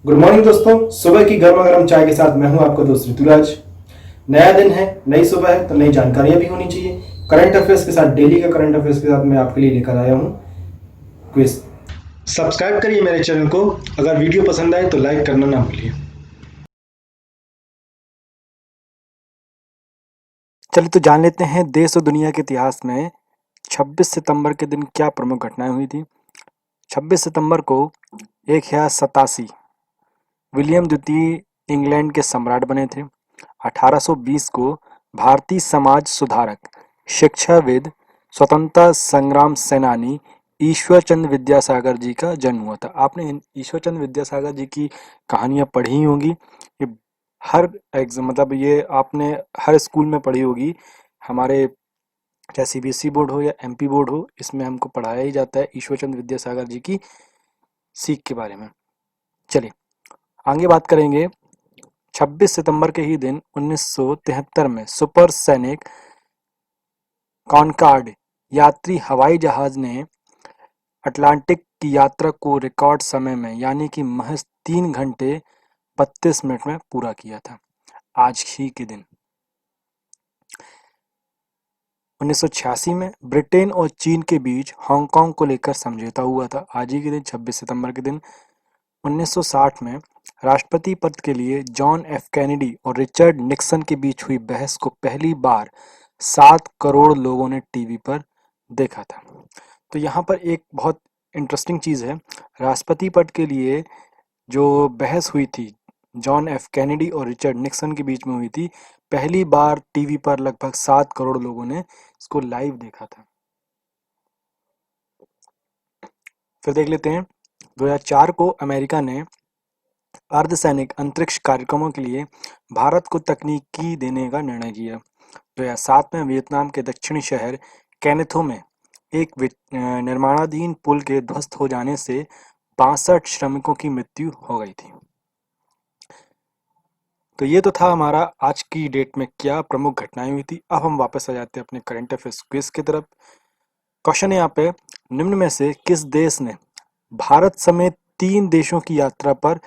Good morning दोस्तों। सुबह की गर्मा गर्म चाय के साथ मैं हूं आपका दोस्त ऋतुराज। नया दिन है, नई सुबह है तो नई जानकारियां भी होनी चाहिए। करंट अफेयर्स के साथ, डेली का करंट अफेयर्स के साथ मैं आपके लिए लेकर आया हूं क्विज। सब्सक्राइब करिए मेरे चैनल को। अगर वीडियो पसंद आए तो लाइक करना ना भूलिए। चलिए तो जान लेते हैं देश और दुनिया के इतिहास में 26 सितंबर के दिन क्या प्रमुख घटनाएं हुई थी। 26 सितंबर को 1087 विलियम द्वितीय इंग्लैंड के सम्राट बने थे। 1820 को भारतीय समाज सुधारक, शिक्षाविद, स्वतंत्रता संग्राम सेनानी ईश्वर चंद्र विद्यासागर जी का जन्म हुआ था। आपने ईश्वर चंद्र विद्यासागर जी की कहानियां पढ़ी ही होंगी। ये हर एग्जाम मतलब ये आपने हर स्कूल में पढ़ी होगी। हमारे चाहे सीबीएसई बोर्ड हो या एमपी बोर्ड हो, इसमें हमको पढ़ाया ही जाता है ईश्वर चंद्र विद्यासागर जी की सीख के बारे में। चलिए आगे बात करेंगे। 26 सितंबर के ही दिन 1973 में सुपरसोनिक कॉनकॉर्ड यात्री हवाई जहाज ने अटलांटिक की यात्रा को रिकॉर्ड समय में यानी कि महज 3 घंटे 32 मिनट में पूरा किया था। आज ही के दिन 1986 में ब्रिटेन और चीन के बीच हांगकांग को लेकर समझौता हुआ था। आज ही के दिन 26 सितंबर के दिन 1960 में राष्ट्रपति पद के लिए जॉन एफ कैनेडी और रिचर्ड निक्सन के बीच हुई बहस को पहली बार 7 करोड़ लोगों ने टीवी पर देखा था। तो यहाँ पर एक बहुत इंटरेस्टिंग चीज़ है। राष्ट्रपति पद के लिए जो बहस हुई थी जॉन एफ कैनेडी और रिचर्ड निक्सन के बीच में हुई थी, पहली बार टीवी पर लगभग 7 करोड़ लोगों ने इसको लाइव देखा था। फिर देख लेते हैं 2004 को अमेरिका ने अर्धसैनिक अंतरिक्ष कार्यक्रमों के लिए भारत को तकनीकी देने का निर्णय किया। 2007 में वियतनाम के दक्षिणी शहर कैनेथो में एक निर्माणाधीन पुल के ध्वस्त हो जाने से 62 श्रमिकों की मृत्यु हो गई थी। तो ये तो था हमारा आज की डेट में क्या प्रमुख घटनाएं हुई थी। अब हम वापस आ जाते हैं अपने करंट अफेयर्स क्विज की तरफ। क्वेश्चन है यहाँ पे, निम्न में से किस देश ने भारत समेत 3 देशों की यात्रा पर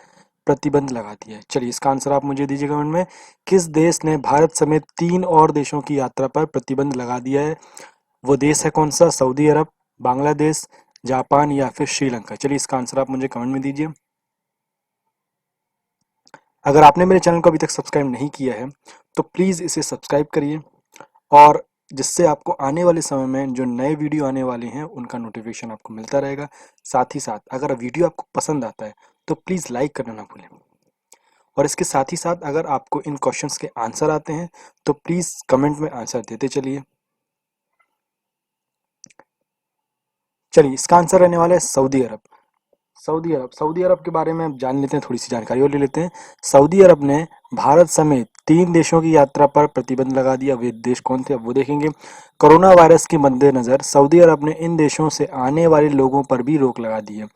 प्रतिबंध लगा दिया है। चलिए इसका आंसर आप मुझे दीजिए कमेंट में। किस देश ने भारत समेत 3 और देशों की यात्रा पर प्रतिबंध लगा दिया है? वो देश है कौन सा? सऊदी अरब, बांग्लादेश, जापान या फिर श्रीलंका। चलिए इसका आंसर आप मुझे कमेंट में दीजिए। अगर आपने मेरे चैनल को अभी तक सब्सक्राइब नहीं किया है तो प्लीज़ इसे सब्सक्राइब करिए, और जिससे आपको आने वाले समय में जो नए वीडियो आने वाले हैं उनका नोटिफिकेशन आपको मिलता रहेगा। साथ ही साथ अगर वीडियो आपको पसंद आता है तो प्लीज़ लाइक करना ना भूलें, और इसके साथ ही साथ अगर आपको इन क्वेश्चंस के आंसर आते हैं तो प्लीज़ कमेंट में आंसर देते चलिए। चलिए इसका आंसर रहने वाला है सऊदी अरब। सऊदी अरब के बारे में जान लेते हैं, थोड़ी सी जानकारी और ले लेते हैं। सऊदी अरब ने भारत समेत 3 देशों की यात्रा पर प्रतिबंध लगा दिया। वे देश कौन थे अब वो देखेंगे। कोरोना वायरस के मद्देनजर सऊदी अरब ने इन देशों से आने वाले लोगों पर भी रोक लगा दी है।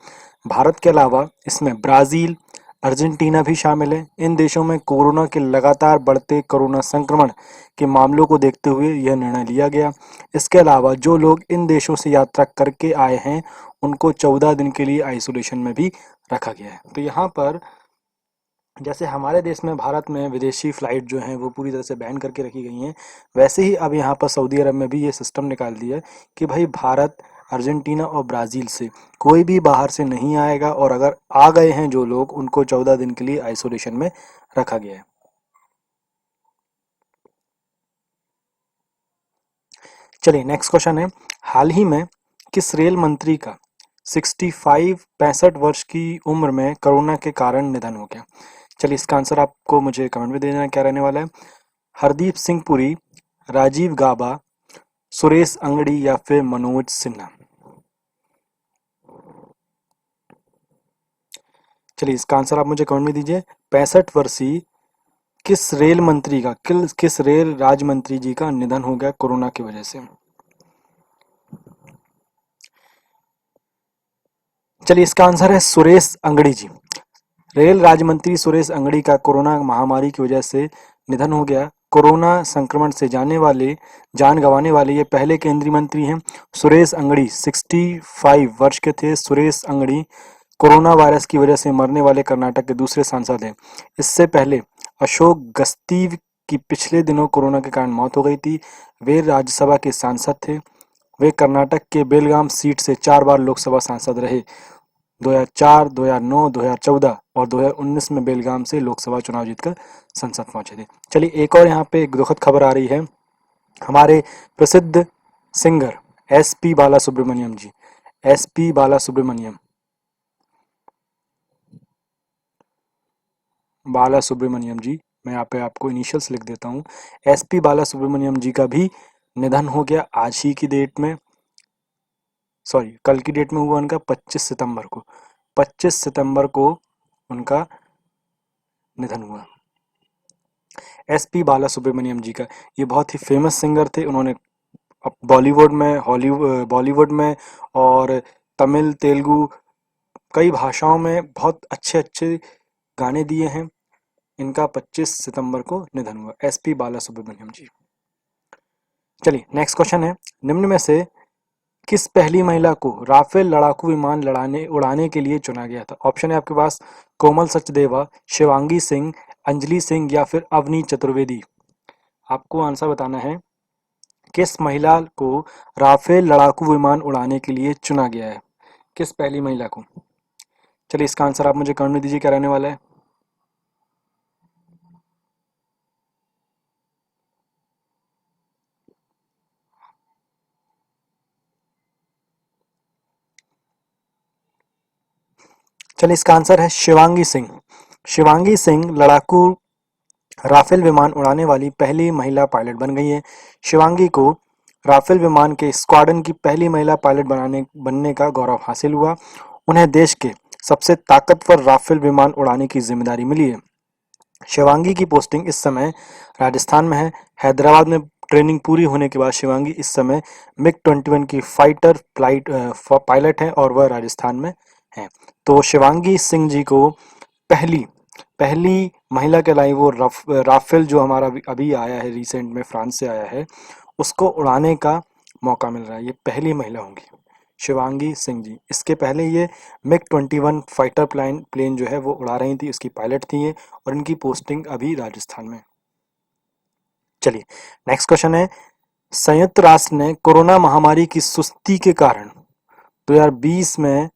भारत के अलावा इसमें ब्राज़ील, अर्जेंटीना भी शामिल है। इन देशों में कोरोना के लगातार बढ़ते कोरोना संक्रमण के मामलों को देखते हुए यह निर्णय लिया गया। इसके अलावा जो लोग इन देशों से यात्रा करके आए हैं उनको 14 दिन के लिए आइसोलेशन में भी रखा गया है। तो यहाँ पर जैसे हमारे देश में, भारत में विदेशी फ़्लाइट जो हैं वो पूरी तरह से बैन करके रखी गई हैं, वैसे ही अब यहाँ पर सऊदी अरब में भी ये सिस्टम निकाल दिया है कि भाई भारत, अर्जेंटीना और ब्राज़ील से कोई भी बाहर से नहीं आएगा, और अगर आ गए हैं जो लोग उनको 14 दिन के लिए आइसोलेशन में रखा गया है। चलिए नेक्स्ट क्वेश्चन है, हाल ही में किस रेल मंत्री का 65 वर्ष की उम्र में कोरोना के कारण निधन हो गया? चलिए इसका आंसर आपको मुझे कमेंट में देना क्या रहने वाला है। हरदीप सिंह पुरी, राजीव गाबा, सुरेश अंगड़ी या फिर मनोज सिन्हा। चलिए इसका आंसर आप मुझे कमेंट में दीजिए। 65 वर्षीय किस रेल मंत्री का, किस रेल राज्य मंत्री जी का निधन हो गया कोरोना की वजह से? चलिए इसका आंसर है सुरेश अंगड़ी जी। रेल राज्य मंत्री सुरेश अंगड़ी का कोरोना महामारी की वजह से निधन हो गया। कोरोना संक्रमण से जान गंवाने वाले ये पहले केंद्रीय मंत्री हैं। सुरेश अंगड़ी 65 वर्ष के थे। सुरेश अंगड़ी कोरोना वायरस की वजह से मरने वाले कर्नाटक के दूसरे सांसद हैं। इससे पहले अशोक गस्ती की पिछले दिनों कोरोना के कारण मौत हो गई थी। वे राज्यसभा के सांसद थे। वे कर्नाटक के बेलगाम सीट से 4 बार लोकसभा सांसद रहे। 2004, 2009, 2014 और 2019 में बेलगाम से लोकसभा चुनाव जीतकर संसद पहुंचे थे। चलिए एक और यहाँ पे एक दुखद खबर आ रही है। हमारे प्रसिद्ध सिंगर एसपी बालासुब्रमण्यम जी, एसपी बालासुब्रमण्यम बालासुब्रमण्यम जी, मैं यहाँ पे आपको इनिशियल्स लिख देता हूँ। एसपी बालासुब्रमण्यम जी का भी निधन हो गया आज ही की डेट में, सॉरी कल की डेट में हुआ उनका 25 सितंबर को, 25 सितंबर को उनका निधन हुआ। एसपी बालासुब्रमण्यम जी का, ये बहुत ही फेमस सिंगर थे। उन्होंने बॉलीवुड में, हॉलीवुड, बॉलीवुड में और तमिल, तेलुगु कई भाषाओं में बहुत अच्छे अच्छे गाने दिए हैं। इनका 25 सितंबर को निधन हुआ, एसपी बालासुब्रमण्यम जी। चलिए नेक्स्ट क्वेश्चन है, निम्न में से किस पहली महिला को राफेल लड़ाकू विमान उड़ाने के लिए चुना गया था? ऑप्शन है आपके पास कोमल सचदेवा, शिवांगी सिंह, अंजलि सिंह या फिर अवनी चतुर्वेदी। आपको आंसर बताना है किस महिला को राफेल लड़ाकू विमान उड़ाने के लिए चुना गया है, किस पहली महिला को। चलिए इसका आंसर आप मुझे कमेंट में दीजिए, क्या रहने वाला है। चलिए इसका आंसर है शिवांगी सिंह। शिवांगी सिंह लड़ाकू राफेल विमान उड़ाने वाली पहली महिला पायलट बन गई है। शिवांगी को राफेल विमान के स्क्वाड्रन की पहली महिला पायलट बनने का गौरव हासिल हुआ। उन्हें देश के सबसे ताकतवर राफेल विमान उड़ाने की जिम्मेदारी मिली है। शिवांगी की पोस्टिंग इस समय राजस्थान में है। हैदराबाद में ट्रेनिंग पूरी होने के बाद शिवांगी इस समय मिग 21 की फाइटर पायलट हैं और वह राजस्थान में हैं। तो शिवांगी सिंह जी को पहली पहली महिला कहलाई वो राफेल जो हमारा अभी आया है, रिसेंट में फ्रांस से आया है, उसको उड़ाने का मौका मिल रहा है। ये पहली महिला होंगी शिवांगी सिंह जी। इसके पहले ये मिग 21 फाइटर प्लेन जो है वो उड़ा रही थी, उसकी पायलट थी ये, और इनकी पोस्टिंग अभी राजस्थान में। चलिए नेक्स्ट क्वेश्चन है, संयुक्त राष्ट्र ने कोरोना महामारी की सुस्ती के कारण 2020 में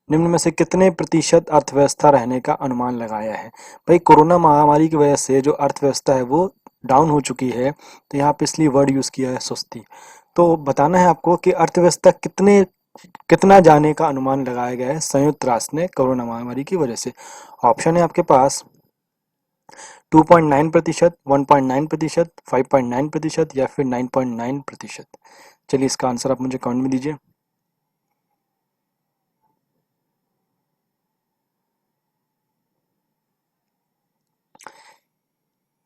निम्न में से कितने प्रतिशत अर्थव्यवस्था रहने का अनुमान लगाया है? भाई कोरोना महामारी की वजह से जो अर्थव्यवस्था है वो डाउन हो चुकी है, तो यहाँ पे इसलिए वर्ड यूज किया है सुस्ती। तो बताना है आपको कि अर्थव्यवस्था कितना जाने का अनुमान लगाया गया है संयुक्त राष्ट्र ने कोरोना महामारी की वजह से। ऑप्शन है आपके पास 2.9%, 1.9%, 5.9% या फिर 9.9%। चलिए इसका आंसर आप मुझे कमेंट में दीजिए।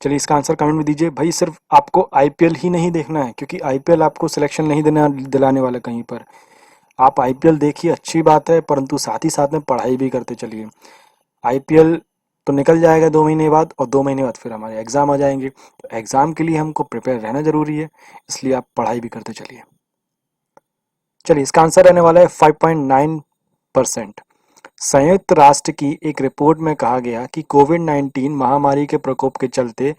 चलिए इसका आंसर कमेंट में दीजिए। भाई सिर्फ आपको आईपीएल ही नहीं देखना है, क्योंकि आईपीएल आपको सिलेक्शन नहीं दिलाने वाला कहीं पर। आप आईपीएल देखिए, अच्छी बात है, परंतु साथ ही साथ में पढ़ाई भी करते चलिए। आईपीएल तो निकल जाएगा 2 महीने बाद, और 2 महीने बाद फिर हमारे एग्जाम आ जाएंगे, तो एग्जाम के लिए हमको प्रिपेयर रहना जरूरी है, इसलिए आप पढ़ाई भी करते चलिए। चलिए इसका आंसर रहने वाला है 5.9%। संयुक्त राष्ट्र की एक रिपोर्ट में कहा गया कि कोविड-19 महामारी के प्रकोप के चलते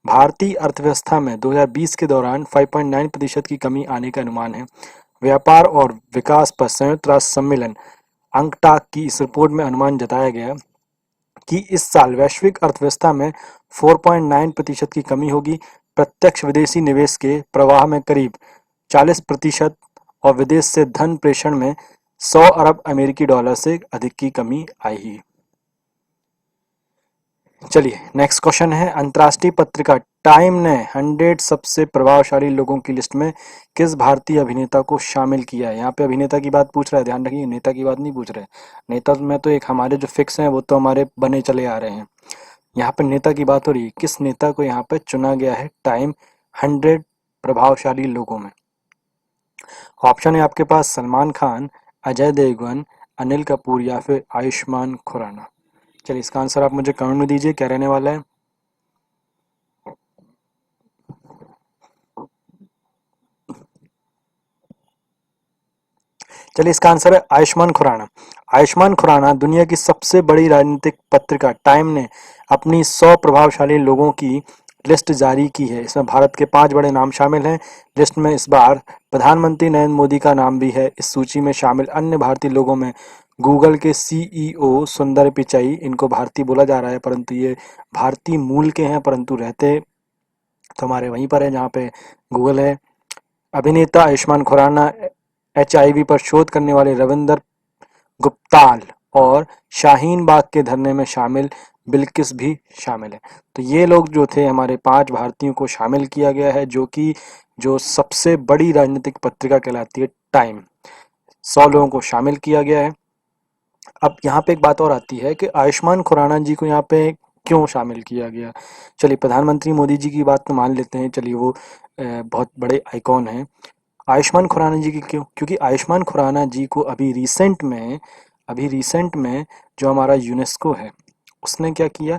भारतीय अर्थव्यवस्था में 2020 के दौरान 5.9% की कमी आने का अनुमान है। व्यापार और विकास पर संयुक्त राष्ट्र सम्मेलन अंकटाक की इस रिपोर्ट में अनुमान जताया गया कि इस साल वैश्विक अर्थव्यवस्था में 4.9% की कमी होगी। प्रत्यक्ष विदेशी निवेश के प्रवाह में करीब 40% और विदेश से धन प्रेषण में 100 अरब अमेरिकी डॉलर से अधिक की कमी आई। चलिए नेक्स्ट क्वेश्चन है, अंतर्राष्ट्रीय पत्रिका टाइम ने 100 सबसे प्रभावशाली लोगों की लिस्ट में किस भारतीय अभिनेता को शामिल किया है? यहाँ पे अभिनेता की बात पूछ रहा है, ध्यान रखिए, नेता की बात नहीं पूछ रहे। नेता में तो एक हमारे जो फिक्स हैं वो तो हमारे बने चले आ रहे हैं, यहाँ पे नेता की बात हो रही है। किस नेता को यहाँ पे चुना गया है टाइम 100 प्रभावशाली लोगों में? ऑप्शन है आपके पास सलमान खान, अजय देवगन, अनिल कपूर या फिर आयुष्मान खुराना। चलिए इसका आंसर आप मुझे कमेंट में दीजिए, क्या रहने वाला है। चलिए, इसका आंसर है आयुष्मान खुराना। आयुष्मान खुराना दुनिया की सबसे बड़ी राजनीतिक पत्रिका टाइम ने अपनी 100 प्रभावशाली लोगों की लिस्ट जारी की है। इसमें भारत के 5 बड़े नाम शामिल हैं। लिस्ट में इस बार प्रधानमंत्री नरेंद्र मोदी का नाम भी है। इस सूची में शामिल अन्य भारतीय लोगों में गूगल के सीईओ सुंदर पिचाई, इनको भारतीय बोला जा रहा है परंतु ये भारतीय मूल के हैं, परंतु रहते तो हमारे वहीं पर है जहाँ पे गूगल है। अभिनेता आयुष्मान खुराना, एचआईवी पर शोध करने वाले रविंदर गुप्ताल और शाहीन बाग के धरने में शामिल बिल्किस भी शामिल है। तो ये लोग जो थे, हमारे 5 भारतीयों को शामिल किया गया है, जो कि जो सबसे बड़ी राजनीतिक पत्रिका कहलाती है टाइम, 100 लोगों को शामिल किया गया है। अब यहाँ पे एक बात और आती है कि आयुष्मान खुराना जी को यहाँ पे क्यों शामिल किया गया। चलिए, प्रधानमंत्री मोदी जी की बात तो मान लेते हैं, चलिए वो बहुत बड़े आइकॉन हैं। आयुष्मान खुराना जी की क्यों? क्योंकि आयुष्मान खुराना जी को अभी रिसेंट में जो हमारा यूनेस्को है उसने क्या किया,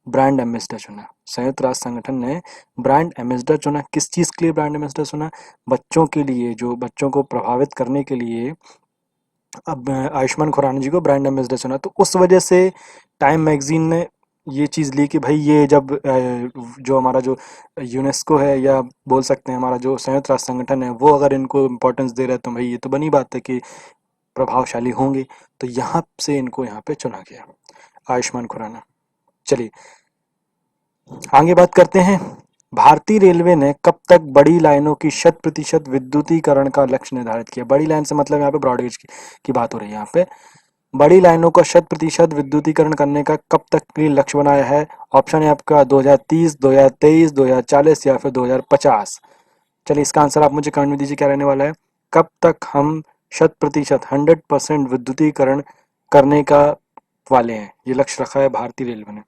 ब्रांड एम्बेसडर चुना। संयुक्त राष्ट्र संगठन ने ब्रांड एम्बेसडर चुना। किस चीज़ के लिए ब्रांड एम्बेसडर चुना? बच्चों के लिए, जो बच्चों को प्रभावित करने के लिए अब आयुष्मान खुराना जी को ब्रांड एम्बेसडर चुना। तो उस वजह से टाइम मैगजीन ने ये चीज़ ली कि भाई ये जब जो हमारा जो यूनेस्को है, या बोल सकते हैं हमारा जो संयुक्त राष्ट्र संगठन है, वो अगर इनको इम्पोर्टेंस दे रहा है तो भाई ये तो बनी बात है कि प्रभावशाली होंगे। तो यहाँ से इनको यहाँ पे चुना गया, आयुष्मान खुराना। चलिए आगे बात करते हैं। भारतीय रेलवे ने कब तक बड़ी लाइनों की 100% विद्युतीकरण का लक्ष्य निर्धारित किया? बड़ी लाइन से मतलब यहाँ पे ब्रॉडगेज की बात हो रही है। यहाँ पे बड़ी लाइनों का 100% विद्युतीकरण करने का कब तक के लिए लक्ष्य बनाया है? ऑप्शन है आपका 2030, 2023, 2040 या फिर 2050। चलिए, इसका आंसर आप मुझे कमेंट में दीजिए, क्या रहने वाला है। कब तक हम 100% विद्युतीकरण करने का वाले हैं, ये लक्ष्य रखा है भारतीय रेलवे ने।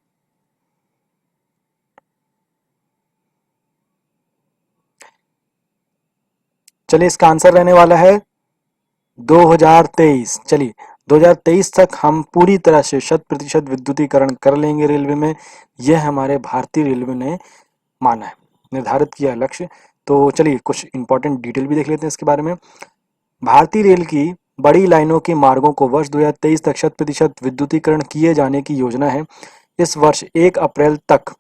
चलिए, इसका आंसर रहने वाला है 2023। चलिए, 2023 तक हम पूरी तरह से 100% विद्युतीकरण कर लेंगे रेलवे में। यह हमारे भारतीय रेलवे ने माना है, निर्धारित किया है लक्ष्य। तो चलिए कुछ इंपॉर्टेंट डिटेल भी देख लेते हैं इसके बारे में। भारतीय रेल की बड़ी लाइनों के मार्गों को वर्ष 2023 तक 100% विद्युतीकरण किए जाने की योजना है। इस वर्ष 1 अप्रैल तक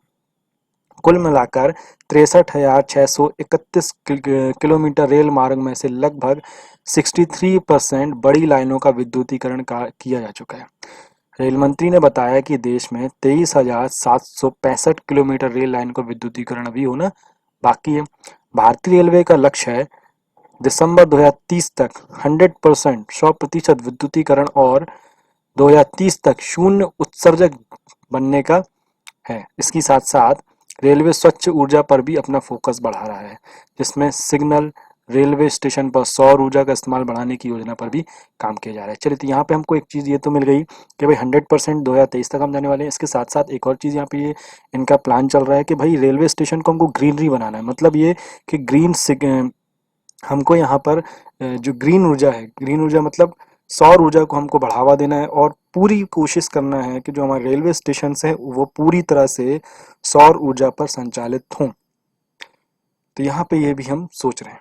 कुल मिलाकर 63,631 किलोमीटर रेल मार्ग में से लगभग 63% बड़ी लाइनों का विद्युतीकरण किया जा चुका है। रेल मंत्री ने बताया कि देश में 23,765 किलोमीटर रेल लाइन का विद्युतीकरण अभी होना बाकी है। भारतीय रेलवे का लक्ष्य है दिसंबर 2030 तक 100% विद्युतीकरण और 2030 तक शून्य उत्सर्जक बनने का है। इसके साथ साथ रेलवे स्वच्छ ऊर्जा पर भी अपना फोकस बढ़ा रहा है, जिसमें सिग्नल, रेलवे स्टेशन पर सौर ऊर्जा का इस्तेमाल बढ़ाने की योजना पर भी काम किया जा रहा है। चलिए, तो यहाँ पे हमको एक चीज़ ये तो मिल गई कि भाई 100% 2023 तक हम जाने वाले हैं। इसके साथ साथ एक और चीज़ यहाँ पे ये इनका प्लान चल रहा है कि भाई रेलवे स्टेशन को हमको ग्रीनरी बनाना है। मतलब ये कि हमको यहाँ पर जो ग्रीन ऊर्जा है, ग्रीन ऊर्जा मतलब सौर ऊर्जा को हमको बढ़ावा देना है और पूरी कोशिश करना है कि जो हमारे रेलवे स्टेशन हैं वो पूरी तरह से सौर ऊर्जा पर संचालित हों। तो यहाँ पे ये भी हम सोच रहे हैं।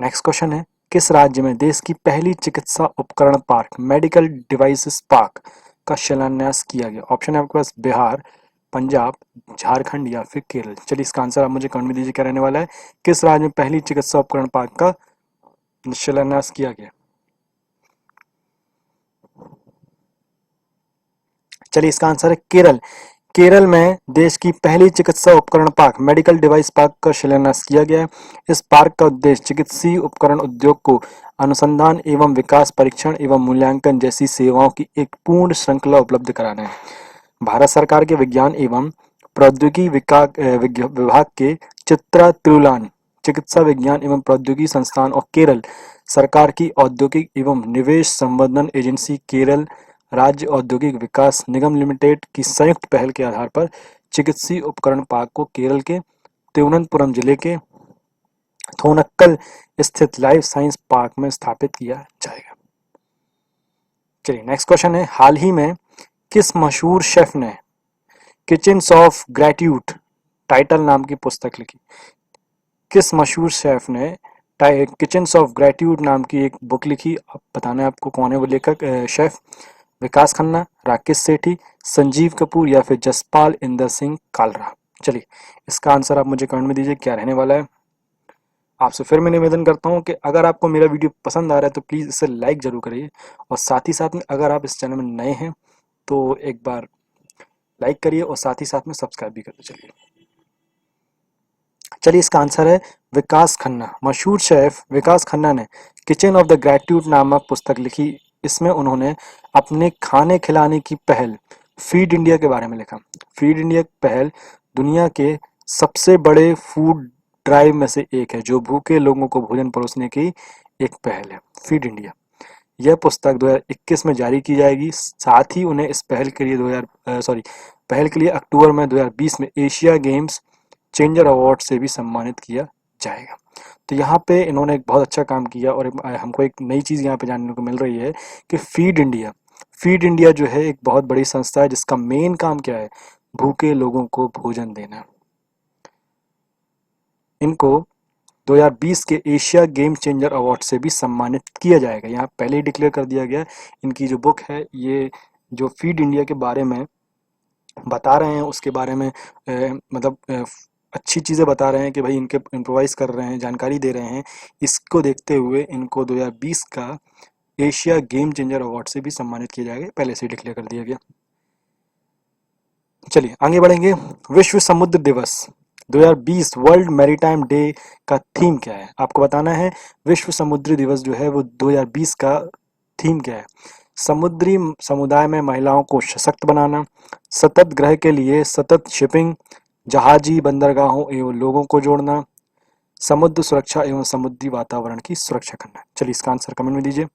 नेक्स्ट क्वेश्चन है, किस राज्य में देश की पहली चिकित्सा उपकरण पार्क, मेडिकल डिवाइसेस पार्क का शिलान्यास किया गया? ऑप्शन है आपके पास बिहार, पंजाब, झारखंड या फिर केरल। चलिए, इसका आंसर आप मुझे कमेंट में दीजिए, क्या रहने वाला है। किस राज्य में पहली चिकित्सा उपकरण पार्क का शिलान्यास किया गया? चलिए, इसका आंसर है केरल। केरल में देश की पहली चिकित्सा उपकरण पार्क, मेडिकल डिवाइस पार्क का शिलान्यास किया गया है। इस पार्क का उद्देश्य चिकित्सीय उपकरण उद्योग को अनुसंधान एवं विकास, परीक्षण एवं मूल्यांकन जैसी सेवाओं की एक पूर्ण श्रृंखला उपलब्ध कराना है। भारत सरकार के विज्ञान एवं प्रौद्योगिकी विभाग के चित्रा तिरुलान चिकित्सा विज्ञान एवं प्रौद्योगिकी संस्थान और केरल सरकार की औद्योगिक एवं निवेश संवर्धन एजेंसी केरल राज्य औद्योगिक विकास निगम लिमिटेड की संयुक्त पहल के आधार पर चिकित्सीय उपकरण पार्क को केरल के तिरुवनंतपुरम जिले के थोनक्कल स्थित लाइफ साइंस पार्क में स्थापित किया जाएगा। चलिए, नेक्स्ट क्वेश्चन है, हाल ही में किस मशहूर शेफ ने किचन्स ऑफ ग्रेट्यूड टाइटल नाम की पुस्तक लिखी? किस मशहूर शेफ ने किचन्स ऑफ ग्रेट्यूड नाम की एक बुक लिखी। अब बताना है आपको कौन है वो लेखक। शेफ विकास खन्ना, राकेश सेठी, संजीव कपूर या फिर जसपाल इंदर सिंह कालरा। चलिए इसका आंसर आप मुझे कमेंट में दीजिए क्या रहने वाला है। आपसे फिर मैं निवेदन करता हूँ कि अगर आपको मेरा वीडियो पसंद आ रहा है तो प्लीज़ इसे लाइक ज़रूर करिए, और साथ ही साथ में अगर आप इस चैनल में नए हैं तो एक बार लाइक करिए और साथ ही साथ में सब्सक्राइब भी कर चलिए। चलिए इसका आंसर है विकास खन्ना। मशहूर शेफ विकास खन्ना ने किचन ऑफ द ग्रेट्यूड नामक पुस्तक लिखी। इसमें उन्होंने अपने खाने खिलाने की पहल फीड इंडिया के बारे में लिखा। फीड इंडिया पहल दुनिया के सबसे बड़े फूड ड्राइव में से एक है, जो भूखे लोगों को भोजन परोसने की एक पहल है, फीड इंडिया। यह पुस्तक 2021 में जारी की जाएगी। साथ ही उन्हें इस पहल के लिए पहल के लिए अक्टूबर में 2020 में एशिया गेम्स चेंजर अवार्ड से भी सम्मानित किया जाएगा। तो यहाँ पे इन्होंने एक बहुत अच्छा काम किया, और हमको एक नई चीज़ यहाँ पे जानने को मिल रही है कि फीड इंडिया जो है एक बहुत बड़ी संस्था है जिसका मेन काम क्या है, भूखे लोगों को भोजन देना। इनको 2020 के एशिया गेम चेंजर अवार्ड से भी सम्मानित किया जाएगा। यहाँ पहले ही डिक्लेयर कर दिया गया। इनकी जो बुक है, ये जो फीड इंडिया के बारे में बता रहे हैं उसके बारे में अच्छी चीज़ें बता रहे हैं कि भाई इनके इम्प्रोवाइज़ कर रहे हैं, जानकारी दे रहे हैं। इसको देखते हुए इनको 2020 का एशिया गेम चेंजर अवार्ड से भी सम्मानित किया जाएगा, पहले से डिक्लेयर कर दिया गया। चलिए आगे बढ़ेंगे। विश्व समुद्र दिवस 2020 वर्ल्ड मैरीटाइम डे का थीम क्या है, आपको बताना है। विश्व समुद्री दिवस जो है वो 2020 का थीम क्या है। समुद्री समुदाय में महिलाओं को सशक्त बनाना, सतत ग्रह के लिए सतत शिपिंग, जहाजी बंदरगाहों एवं लोगों को जोड़ना, समुद्र सुरक्षा एवं समुद्री वातावरण की सुरक्षा करना। चलिए इसका आंसर कमेंट में दीजिए।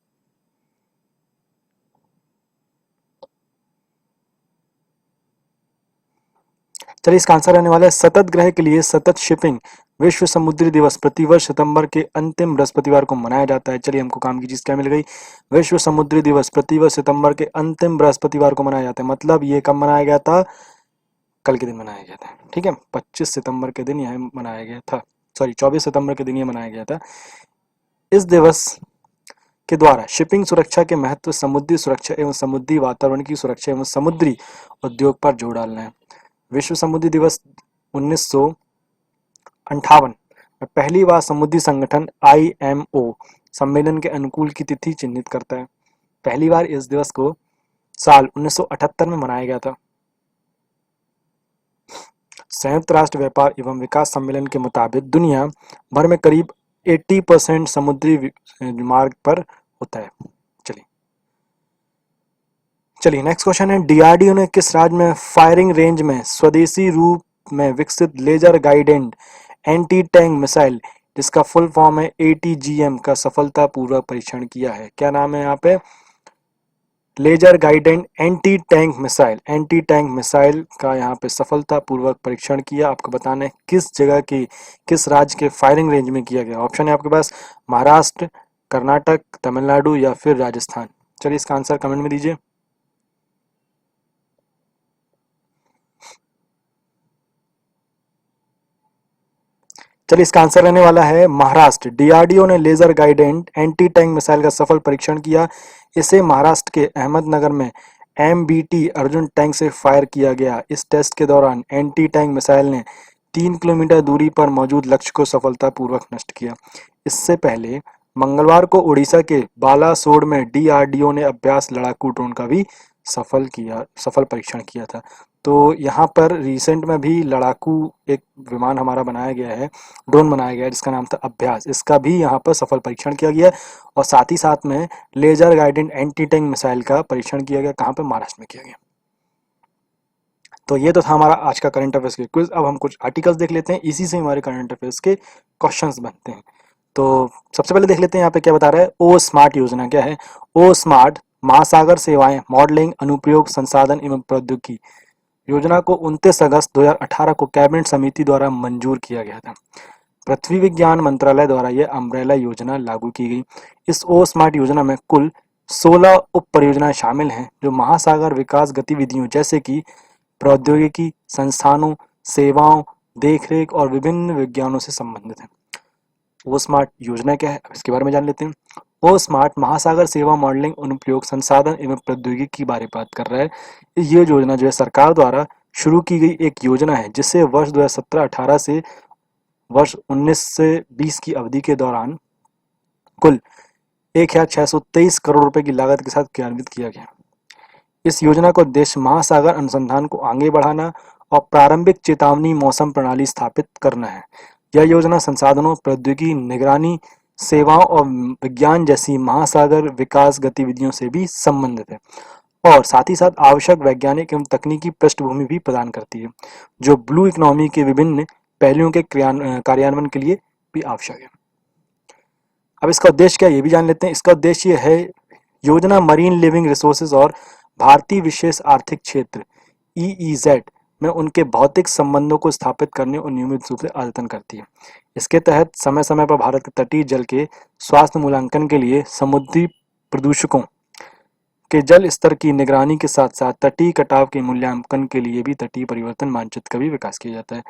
चलिए इसका आंसर रहने वाला है सतत ग्रह के लिए सतत शिपिंग। विश्व समुद्री दिवस प्रतिवर्ष सितंबर के अंतिम बृहस्पतिवार को मनाया जाता है। चलिए हमको काम की चीज क्या मिल गई। विश्व समुद्री दिवस प्रतिवर्ष सितंबर के अंतिम बृहस्पतिवार को मनाया जाता है, मतलब ये कब मनाया गया था, कल के दिन मनाया गया था। ठीक है, 25 सितंबर के दिन यह मनाया गया था, 24 सितंबर के दिन ये मनाया गया था। इस दिवस के द्वारा शिपिंग सुरक्षा के महत्व, समुद्री सुरक्षा एवं समुद्री वातावरण की सुरक्षा एवं समुद्री उद्योग पर जोर डालना है। विश्व समुद्री दिवस 1958 में पहली बार समुद्री संगठन IMO सम्मेलन के अनुकूल की तिथि चिन्हित करता है। पहली बार इस दिवस को साल 1978 में मनाया गया था। संयुक्त राष्ट्र व्यापार एवं विकास सम्मेलन के मुताबिक दुनिया भर में करीब 80% समुद्री मार्ग पर होता है। चलिए नेक्स्ट क्वेश्चन है, DRDO ने किस राज्य में फायरिंग रेंज में स्वदेशी रूप में विकसित laser guided anti tank missile, जिसका फुल फॉर्म है ATGM, का सफलतापूर्वक परीक्षण किया है। क्या नाम है यहाँ पे, laser guided anti tank missile का यहाँ पे सफलतापूर्वक परीक्षण किया। आपको बताना है किस जगह की, किस राज्य के फायरिंग रेंज में किया गया। ऑप्शन है आपके पास महाराष्ट्र, कर्नाटक, तमिलनाडु या फिर राजस्थान। चलिए इसका आंसर कमेंट में दीजिए। चलिए इसका आंसर रहने वाला है महाराष्ट्र। DRDO ने laser guided anti tank missile का सफल परीक्षण किया। इसे महाराष्ट्र के अहमदनगर में MBT अर्जुन टैंक से फायर किया गया। इस टेस्ट के दौरान एंटी टैंक मिसाइल ने 3 किलोमीटर दूरी पर मौजूद लक्ष्य को सफलतापूर्वक नष्ट किया। इससे पहले मंगलवार को उड़ीसा के बालासोर में DRDO ने अभ्यास लड़ाकू ड्रोन का भी सफल परीक्षण किया था। तो यहाँ पर रिसेंट में भी लड़ाकू एक विमान हमारा बनाया गया है, ड्रोन बनाया गया है जिसका नाम था अभ्यास, इसका भी यहाँ पर सफल परीक्षण किया गया और साथ ही साथ में laser guided anti tank missile का परीक्षण किया गया। कहाँ पे, महाराष्ट्र में किया गया। तो ये तो था हमारा आज का करंट अफेयर्स के क्विज। अब हम कुछ आर्टिकल्स देख लेते हैं, इसी से हमारे करंट अफेयर्स के क्वेश्चंस बनते हैं। तो सबसे पहले देख लेते हैं यहाँ पे क्या बता रहा है। ओ स्मार्ट योजना क्या है। ओ स्मार्ट महासागर सेवाएं, मॉडलिंग, अनुप्रयोग, संसाधन एवं प्रौद्योगिकी योजना को 29 अगस्त 2018 को कैबिनेट समिति द्वारा मंजूर किया गया था। पृथ्वी विज्ञान मंत्रालय द्वारा यह अम्ब्रेला योजना लागू की गई। इस ओ स्मार्ट योजना में कुल 16 उप परियोजनाएं शामिल हैं जो महासागर विकास गतिविधियों जैसे कि प्रौद्योगिकी, संस्थानों, सेवाओं, देखरेख और विभिन्न विज्ञानों से संबंधित हैं। ओ स्मार्ट योजना क्या है, अब इसके बारे में जान लेते हैं। ओ स्मार्ट महासागर सेवा मॉडलिंग अनुप्रयोग संसाधन एवं प्रौद्योगिकी के बारे में बात कर रहा है। ये योजना जो है सरकार द्वारा शुरू की गई एक योजना है जिससे वर्ष 2017-18 से वर्ष 19 से 20 की अवधि के दौरान कुल 1,623 करोड़ रुपए की लागत के साथ क्रियान्वित किया गया। इस योजना का उद्देश्य महासागर अनुसंधान को आगे बढ़ाना और प्रारंभिक चेतावनी मौसम प्रणाली स्थापित करना है। यह योजना संसाधनों, प्रौद्योगिकी, निगरानी, सेवाओं और विज्ञान जैसी महासागर विकास गतिविधियों से भी संबंधित है और साथ ही साथ आवश्यक वैज्ञानिक एवं तकनीकी पृष्ठभूमि भी प्रदान करती है, जो ब्लू इकोनॉमी के विभिन्न पहलुओं के कार्यान्वयन के लिए भी आवश्यक है। अब इसका उद्देश्य क्या है ये भी जान लेते हैं। इसका उद्देश्य ये है, योजना मरीन लिविंग रिसोर्सेज और भारतीय विशेष आर्थिक क्षेत्र EEZ में उनके भौतिक संबंधों को स्थापित करने और नियमित रूप से अद्यतन करती है। इसके तहत समय समय पर भारत के तटीय जल के स्वास्थ्य मूल्यांकन के लिए समुद्री प्रदूषकों के जल स्तर की निगरानी के साथ साथ तटीय कटाव के मूल्यांकन के लिए भी तटीय परिवर्तन मानचित्र का भी विकास किया जाता है।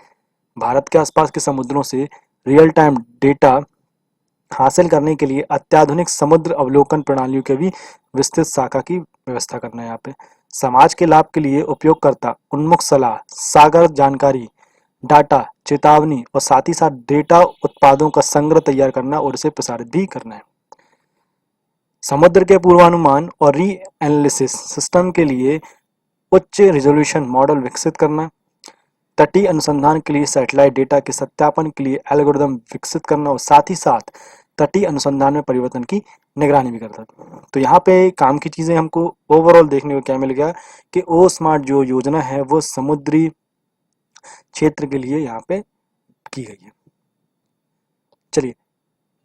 भारत के आसपास के समुद्रों से रियल टाइम डेटा हासिल करने के लिए अत्याधुनिक समुद्र अवलोकन प्रणालियों के भी विस्तृत शाखा की व्यवस्था करना है। यहाँ पे समाज के लाभ के लिए उपयोगकर्ता उन्मुख सलाह, सागर जानकारी, डाटा, चेतावनी और साथ ही साथ डेटा उत्पादों का संग्रह तैयार करना और इसे प्रसारित भी करना है। समुद्र के पूर्वानुमान और री एनालिसिस सिस्टम के लिए उच्च रिजोल्यूशन मॉडल विकसित करना, तटीय अनुसंधान के लिए सैटेलाइट डेटा के सत्यापन के लिए एल्गोरिदम विकसित करना और साथ ही साथ तटीय अनुसंधान में परिवर्तन की निगरानी भी करता है। तो यहाँ पे काम की चीजें हमको ओवरऑल देखने को क्या मिल गया कि ओ स्मार्ट जो योजना है वो समुद्री क्षेत्र के लिए यहाँ पे की गई है। चलिए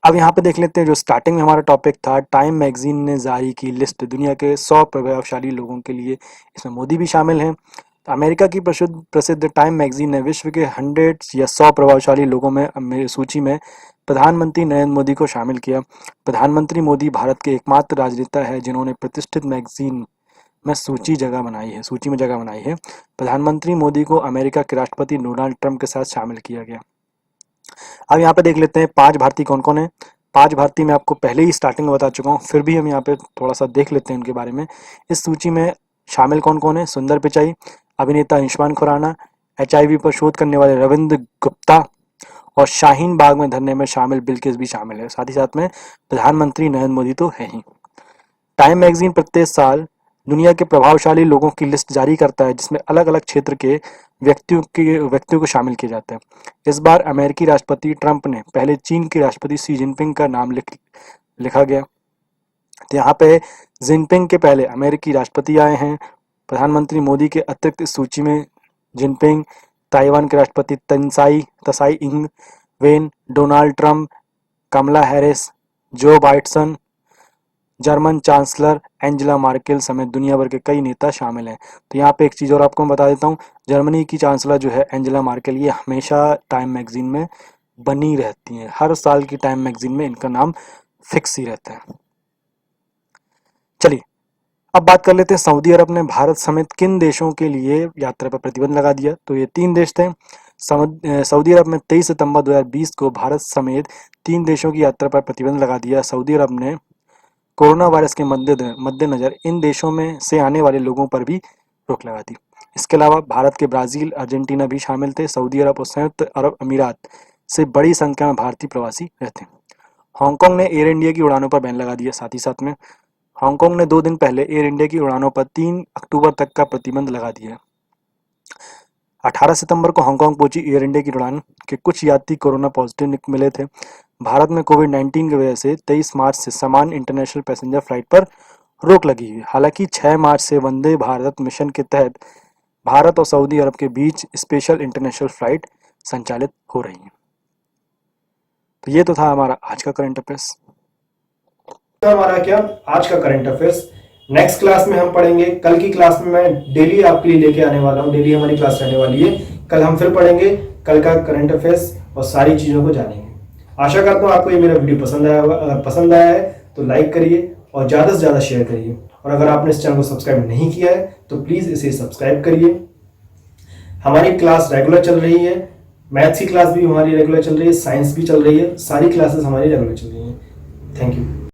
अब यहाँ पे देख लेते हैं, जो स्टार्टिंग में हमारा टॉपिक था, टाइम मैगजीन ने जारी की लिस्ट दुनिया के 100 प्रभावशाली लोगों के लिए, इसमें मोदी भी शामिल हैं। तो अमेरिका की प्रसिद्ध टाइम मैगजीन ने विश्व के 100 या 100 प्रभावशाली लोगों में सूची में प्रधानमंत्री नरेंद्र मोदी को शामिल किया। प्रधानमंत्री मोदी भारत के एकमात्र राजनेता है जिन्होंने प्रतिष्ठित मैगजीन में सूची में जगह बनाई है। प्रधानमंत्री मोदी को अमेरिका के राष्ट्रपति डोनाल्ड ट्रंप के साथ शामिल किया गया। अब यहाँ पे देख लेते हैं 5 भारतीय कौन कौन है। 5 भारतीय मैं आपको पहले ही स्टार्टिंग में बता चुका हूँ, फिर भी हम यहाँ पे थोड़ा सा देख लेते हैं उनके बारे में। इस सूची में शामिल कौन कौन है? सुंदर पिचाई, अभिनेता आयुष्मान खुराना, HIV पर शोध करने वाले रविंद्र गुप्ता और शाहीन बाग में धरने में शामिल बिल्किस भी शामिल है। साथ ही साथ में प्रधानमंत्री नरेंद्र मोदी तो है ही। टाइम मैगजीन प्रत्येक साल दुनिया के प्रभावशाली लोगों की लिस्ट जारी करता है जिसमें अलग अलग क्षेत्र के व्यक्तियों को शामिल किया जाता है। इस बार अमेरिकी राष्ट्रपति ट्रंप ने पहले चीन के राष्ट्रपति शी जिनपिंग का नाम लिखा गया। तो यहाँ पे जिनपिंग के पहले अमेरिकी राष्ट्रपति आए हैं। प्रधानमंत्री मोदी के अतिरिक्त इस सूची में जिनपिंग, ताइवान के राष्ट्रपति Tsai Ing Wen, Donald Trump, Kamala Harris, Joe Biden, German chancellor Angela Merkel समेत दुनिया भर के कई नेता शामिल हैं। तो यहाँ पे एक चीज़ और आपको मैं बता देता हूँ, जर्मनी की चांसलर जो है एंजेला मार्केल, ये हमेशा टाइम मैगजीन में बनी रहती हैं। हर साल की टाइम मैगजीन में इनका नाम फिक्स ही रहता है। चलिए अब बात कर लेते हैं, सऊदी अरब ने भारत समेत किन देशों के लिए यात्रा पर प्रतिबंध लगा दिया। तो ये 3 देश थे। सऊदी अरब में 23 सितंबर 2020 को भारत समेत 3 देशों की यात्रा पर प्रतिबंध लगा दिया। सऊदी अरब ने कोरोना वायरस के मद्देनजर इन देशों में से आने वाले लोगों पर भी रोक लगा दी। इसके अलावा भारत के ब्राजील, अर्जेंटीना भी शामिल थे। सऊदी अरब और संयुक्त अरब अमीरात से बड़ी संख्या में भारतीय प्रवासी रहते हैं। हांगकांग ने एयर इंडिया की उड़ानों पर बैन लगा दिया। साथ ही साथ में हांगकांग ने 2 दिन पहले एयर इंडिया की उड़ानों पर 3 अक्टूबर तक का प्रतिबंध लगा दिया। 18 सितंबर को हांगकांग पहुंची एयर इंडिया की उड़ान के कुछ यात्री कोरोना पॉजिटिव मिले थे। भारत में कोविड-19 की वजह से 23 मार्च से सामान्य इंटरनेशनल पैसेंजर फ्लाइट पर रोक लगी हुई। हालांकि 6 मार्च से वंदे भारत मिशन के तहत भारत और सऊदी अरब के बीच स्पेशल इंटरनेशनल फ्लाइट संचालित हो रही हैं। तो ये तो था हमारा आज का करंट अफेयर्स। हमारा क्या आज का करंट अफेयर्स। नेक्स्ट क्लास में हम पढ़ेंगे, कल की क्लास में मैं डेली आपके लिए लेके आने वाला हूँ, डेली हमारी क्लास रहने वाली है। कल हम फिर पढ़ेंगे कल का करंट अफेयर्स और सारी चीजों को जानेंगे। आशा करता हूँ आपको ये मेरा वीडियो पसंद आया होगा। अगर पसंद आया है तो लाइक करिए और ज़्यादा से ज़्यादा शेयर करिए। और अगर आपने इस चैनल को सब्सक्राइब नहीं किया है तो प्लीज़ इसे सब्सक्राइब करिए। हमारी क्लास रेगुलर चल रही है मैथ्स की क्लास भी हमारी रेगुलर चल रही है, साइंस भी चल रही है, सारी क्लासेस हमारी रेगुलर चल रही हैं। Thank you.